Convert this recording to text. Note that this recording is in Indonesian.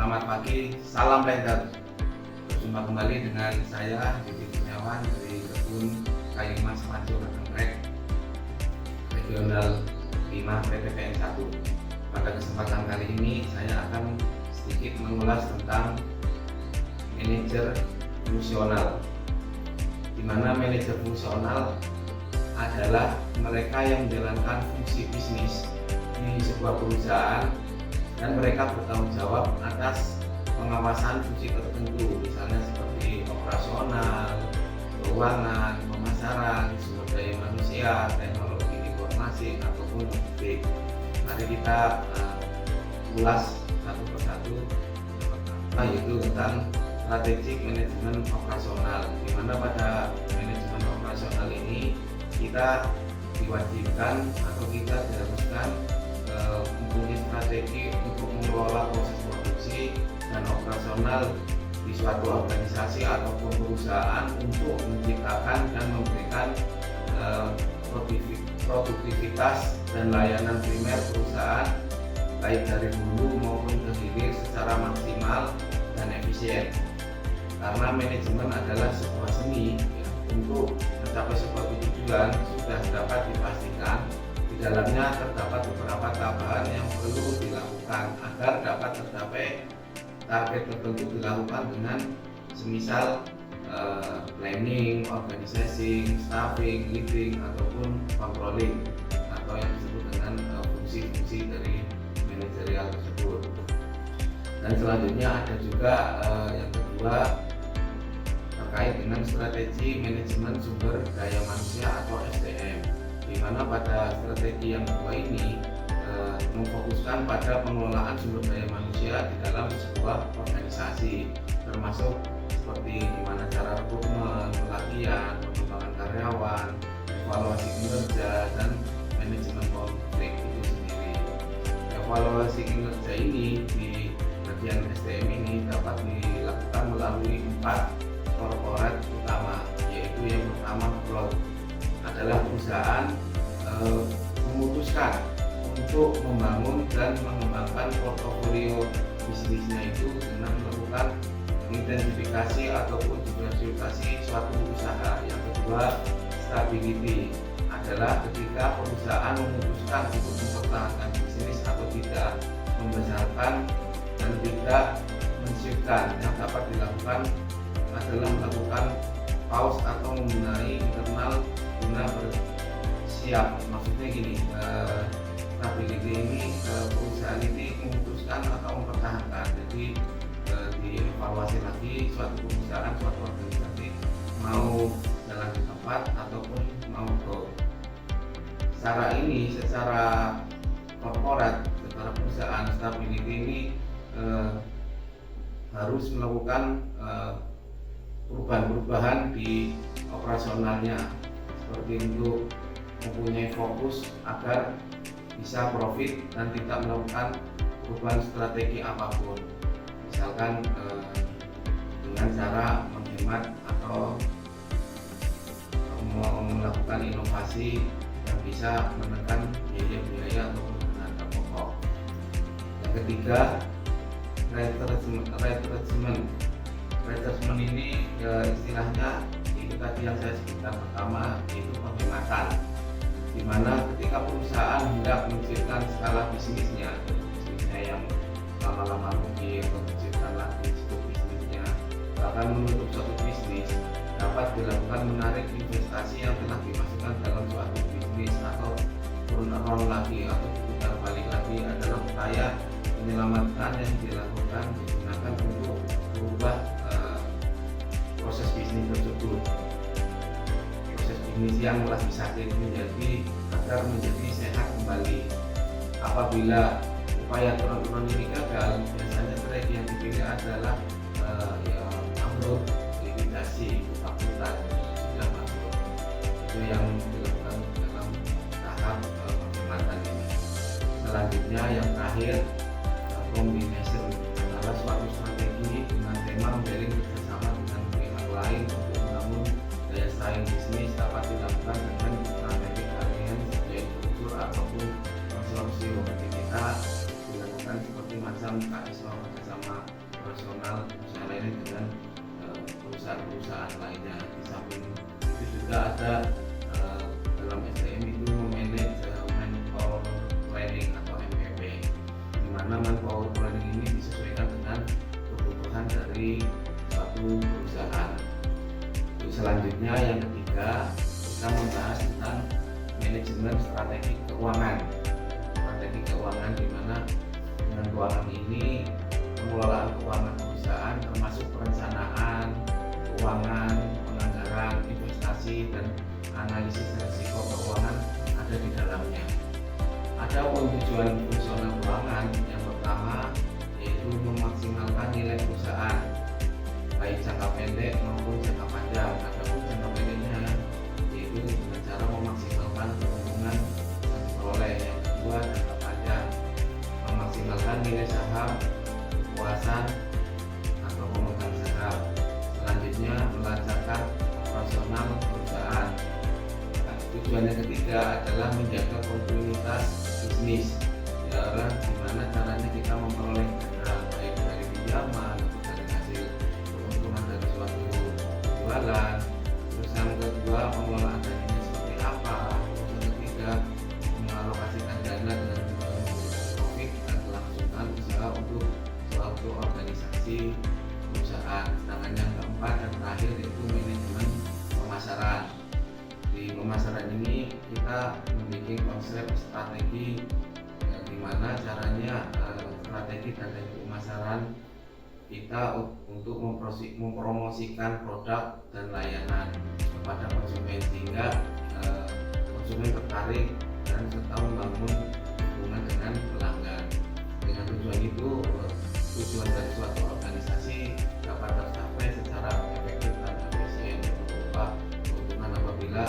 Selamat pagi, salam blender. Berjumpa kembali dengan saya Didi Kurniawan dari Kebun Kayu Mas Pancur Anggrek Regional 5 PTPN 1. Pada kesempatan kali ini saya akan sedikit mengulas tentang manajer fungsional, di mana manajer fungsional adalah mereka yang menjalankan fungsi bisnis di sebuah perusahaan dan mereka bertanggung jawab atas pengawasan fungsi tertentu, misalnya seperti operasional, keuangan, pemasaran, sumber daya manusia, teknologi informasi ataupun logistik. Mari kita ulas satu persatu, yaitu tentang strategic manajemen operasional, di mana pada manajemen operasional ini kita diwajibkan atau kita diharuskan mempunyai strategi untuk mengelola proses produksi dan operasional di suatu organisasi ataupun perusahaan untuk menciptakan dan memberikan produktivitas dan layanan primer perusahaan baik dari hulu maupun ke hilir secara maksimal dan efisien. Karena manajemen adalah sebuah seni, ya, untuk mencapai sebuah tujuan sudah dapat dipastikan di dalamnya terdapat beberapa tahapan yang perlu dilakukan agar dapat tercapai target tertentu, dilakukan dengan semisal planning, organizing, staffing, leading ataupun controlling, atau yang disebut dengan fungsi-fungsi dari manajerial tersebut. Dan selanjutnya ada juga yang kedua terkait dengan strategi manajemen sumber daya manusia atau SDM, di mana pada strategi yang kedua ini memfokuskan pada pengelolaan sumber daya manusia di dalam sebuah organisasi, termasuk seperti gimana cara rekrutmen, pelatihan, pengembangan karyawan, evaluasi kinerja, dan manajemen konflik itu sendiri. Evaluasi kinerja ini di bagian SDM ini dapat dilakukan melalui 4 korporat utama, yaitu yang pertama growth, adalah perusahaan memutuskan untuk membangun dan mengembangkan portofolio bisnisnya itu dengan melakukan identifikasi ataupun diversifikasi suatu usaha. Yang kedua, stability, adalah ketika perusahaan memutuskan untuk mempertahankan bisnis atau tidak, membesarkan dan tidak men-shiftkan. Yang dapat dilakukan adalah melakukan pause atau membenahi internal guna bersiap. Maksudnya gini, stability ini perusahaan ini memutuskan atau mempertahankan, jadi dievaluasi lagi suatu perusahaan, suatu organisasi mau jalan di tempat ataupun mau growth. Secara ini, secara korporat, secara perusahaan, stability ini harus melakukan perubahan-perubahan di operasionalnya, seperti untuk mempunyai fokus agar bisa profit dan tidak melakukan perubahan strategi apapun, misalkan dengan cara menghemat atau melakukan inovasi yang bisa menekan biaya-biaya atau tenaga pokok. Yang ketiga, retrenchment ini istilahnya itu tadi yang saya sebutkan pertama, yaitu penghematan, di mana ketika perusahaan hendak menciptakan skala bisnisnya yang lama-lama mungkin menciptakan lagi scope bisnisnya, bahkan menutup suatu bisnis, dapat dilakukan menarik investasi yang telah dimasukkan dalam suatu bisnis atau turun around lagi atau putar balik lagi, adalah upaya menyelamatkan yang dilakukan digunakan untuk berubah proses bisnis tersebut, proses bisnis yang lagi sakit agar menjadi sehat kembali. Apabila upaya turun ini gagal, biasanya strategi yang dipilih adalah bangkrut, likuidasi, bangkrutan, sudah bangkrut. Itu yang dilakukan dalam tahap penghematan ini. Selanjutnya yang terakhir, combination, adalah suatu strategi dengan tema menjalin kerjasama dengan pihak lain untuk membangun daya saing bisnis, dapat dilakukan dengan strategi kalian sebagai unsur ataupun konsorsium. Kita dilakukan seperti macam KSO kerjasama operasional usaha lainnya dengan perusahaan-perusahaan lainnya. Di samping itu juga ada dalam SDM itu memanage manpower planning atau MPP, di mana manpower planning ini disesuaikan dengan kebutuhan dari suatu perusahaan. Untuk selanjutnya yang ketiga, kita membahas tentang manajemen strategi keuangan. Strategi keuangan di mana dengan keuangan ini pengelolaan keuangan perusahaan termasuk perencanaan keuangan, penganggaran, investasi, dan analisis risiko keuangan ada di dalamnya. Ada tujuan fungsional keuangan. Yang pertama yaitu memaksimalkan nilai perusahaan baik jangka pendek maupun jangka panjang. Adapun jangka pendeknya yaitu dengan cara memaksimalkan keuntungan yang diperoleh. Yang kedua, jangka panjang memaksimalkan nilai saham, kepuasan atau pemegang saham. Selanjutnya, melancarkan operasional perusahaan. Tujuan yang ketiga adalah menjaga kontinuitas bisnis, di mana caranya kita memperoleh dana baik dari pinjaman atau dari hasil keuntungan dari suatu jualan. Terus yang kedua, pengelolaan dananya seperti apa. Terus yang ketiga, mengalokasikan dana dengan profit dan kelangsungan usaha untuk suatu organisasi perusahaan. Sedangkan yang keempat dan terakhir yaitu manajemen pemasaran. Di pemasaran ini kita memiliki konsep strategi, di mana caranya strategi dan pemasaran kita untuk mempromosikan produk dan layanan kepada konsumen sehingga konsumen tertarik dan serta membangun hubungan dengan pelanggan. Dengan tujuan itu, tujuan dari suatu organisasi dapat tercapai secara efektif dan efisien berupa keuntungan apabila